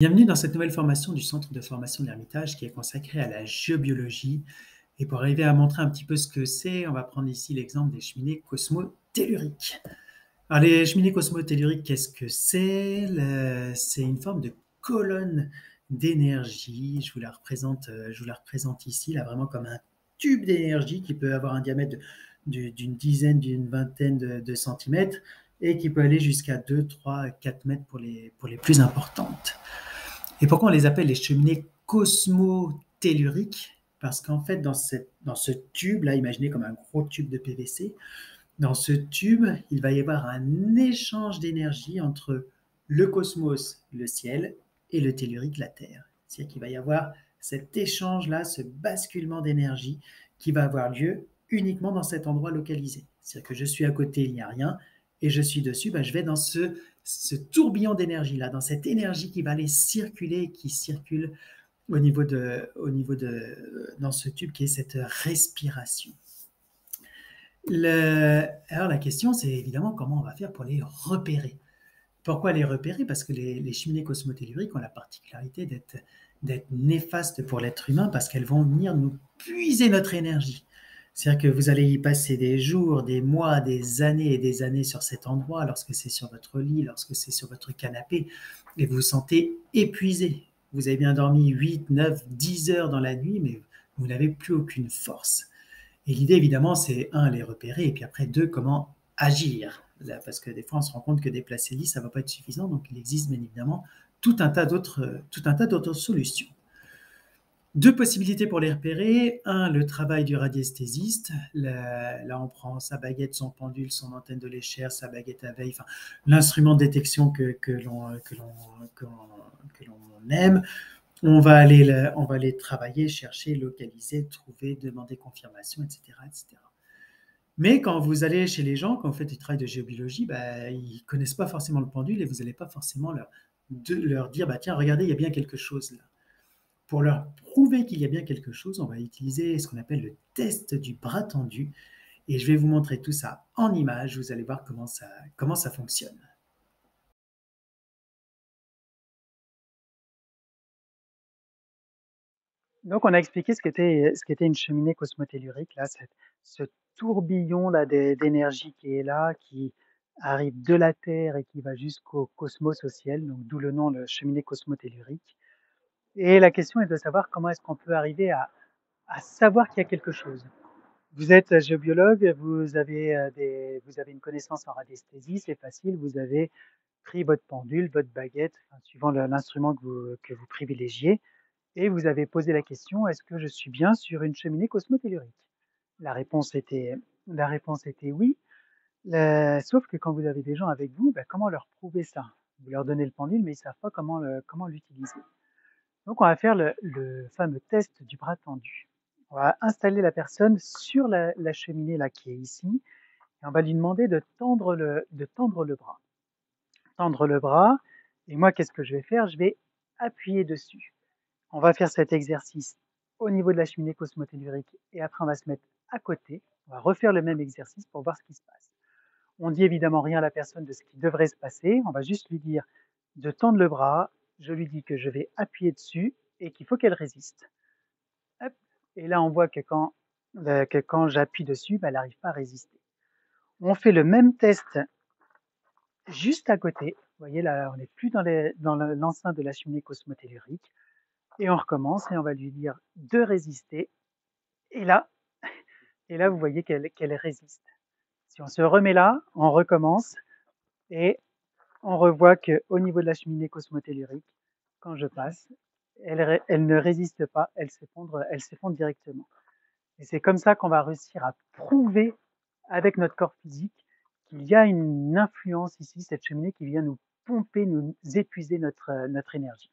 Bienvenue dans cette nouvelle formation du Centre de formation de l'Ermitage qui est consacrée à la géobiologie. Et pour arriver à montrer un petit peu ce que c'est, on va prendre ici l'exemple des cheminées cosmotelluriques. Alors les cheminées cosmotelluriques, qu'est-ce que c'est? C'est une forme de colonne d'énergie. Je vous la représente ici, là, vraiment comme un tube d'énergie qui peut avoir un diamètre d'une dizaine, d'une vingtaine de centimètres et qui peut aller jusqu'à 2, 3, 4 mètres pour les plus importantes. Et pourquoi on les appelle les cheminées cosmotelluriques? Parce qu'en fait, dans ce tube-là, imaginez comme un gros tube de PVC, dans ce tube, il va y avoir un échange d'énergie entre le cosmos, le ciel, et le tellurique, la Terre. C'est-à-dire qu'il va y avoir cet échange-là, ce basculement d'énergie qui va avoir lieu uniquement dans cet endroit localisé. C'est-à-dire que je suis à côté, il n'y a rien, et je suis dessus, je vais dans ce tourbillon d'énergie-là, dans cette énergie qui va aller circuler, qui circule dans ce tube qui est cette respiration. Alors la question, c'est évidemment comment on va faire pour les repérer. Pourquoi les repérer? Parce que les cheminées cosmotelluriques ont la particularité d'être néfastes pour l'être humain parce qu'elles vont venir nous puiser notre énergie. C'est-à-dire que vous allez y passer des jours, des mois, des années et des années sur cet endroit, lorsque c'est sur votre lit, lorsque c'est sur votre canapé, et vous vous sentez épuisé. Vous avez bien dormi 8, 9, 10 heures dans la nuit, mais vous n'avez plus aucune force. Et l'idée, évidemment, c'est un, les repérer, et puis après, deux, comment agir. Là, parce que des fois, on se rend compte que déplacer le lit, ça ne va pas être suffisant, donc il existe bien évidemment tout un tas d'autres solutions. Deux possibilités pour les repérer. Un, le travail du radiesthésiste. Là, on prend sa baguette, son pendule, son antenne de l'échelle, sa baguette à veille, enfin, l'instrument de détection que l'on aime. On va aller travailler, chercher, localiser, trouver, demander confirmation, etc., etc. Mais quand vous allez chez les gens, quand vous faites du travail de géobiologie, ils ne connaissent pas forcément le pendule et vous n'allez pas forcément leur dire, tiens, regardez, il y a bien quelque chose là. Pour leur prouver qu'il y a bien quelque chose, on va utiliser ce qu'on appelle le test du bras tendu. Et je vais vous montrer tout ça en images. Vous allez voir comment ça fonctionne. Donc, on a expliqué ce qu'était une cheminée cosmotellurique, là, ce tourbillon là d'énergie qui est là, qui arrive de la Terre et qui va jusqu'au cosmos, au ciel, donc d'où le nom de cheminée cosmotellurique. Et la question est de savoir comment est-ce qu'on peut arriver à savoir qu'il y a quelque chose. Vous êtes géobiologue, vous avez une connaissance en radiesthésie, c'est facile, vous avez pris votre pendule, votre baguette, enfin, suivant l'instrument que vous privilégiez, et vous avez posé la question, est-ce que je suis bien sur une cheminée cosmotellurique? La réponse était, la réponse était oui. Sauf que quand vous avez des gens avec vous, comment leur prouver ça? Vous leur donnez le pendule, mais ils savent pas comment l'utiliser. Donc, on va faire le fameux test du bras tendu. On va installer la personne sur la cheminée là qui est ici, et on va lui demander de tendre le bras. Tendre le bras, et moi, qu'est-ce que je vais faire? Je vais appuyer dessus. On va faire cet exercice au niveau de la cheminée cosmotellurique et après on va se mettre à côté. On va refaire le même exercice pour voir ce qui se passe. On dit évidemment rien à la personne de ce qui devrait se passer. On va juste lui dire de tendre le bras. Je lui dis que je vais appuyer dessus et qu'il faut qu'elle résiste. Hop. Et là, on voit que quand j'appuie dessus, elle n'arrive pas à résister. On fait le même test juste à côté. Vous voyez, là, on n'est plus dans l'enceinte de la cheminée cosmotellurique. Et on recommence et on va lui dire de résister. Et là, vous voyez qu'elle résiste. Si on se remet là, on recommence et on revoit qu'au niveau de la cheminée cosmotellurique, quand je passe, elle ne résiste pas, elle s'effondre directement. Et c'est comme ça qu'on va réussir à prouver avec notre corps physique qu'il y a une influence ici, cette cheminée qui vient nous pomper, nous épuiser notre énergie.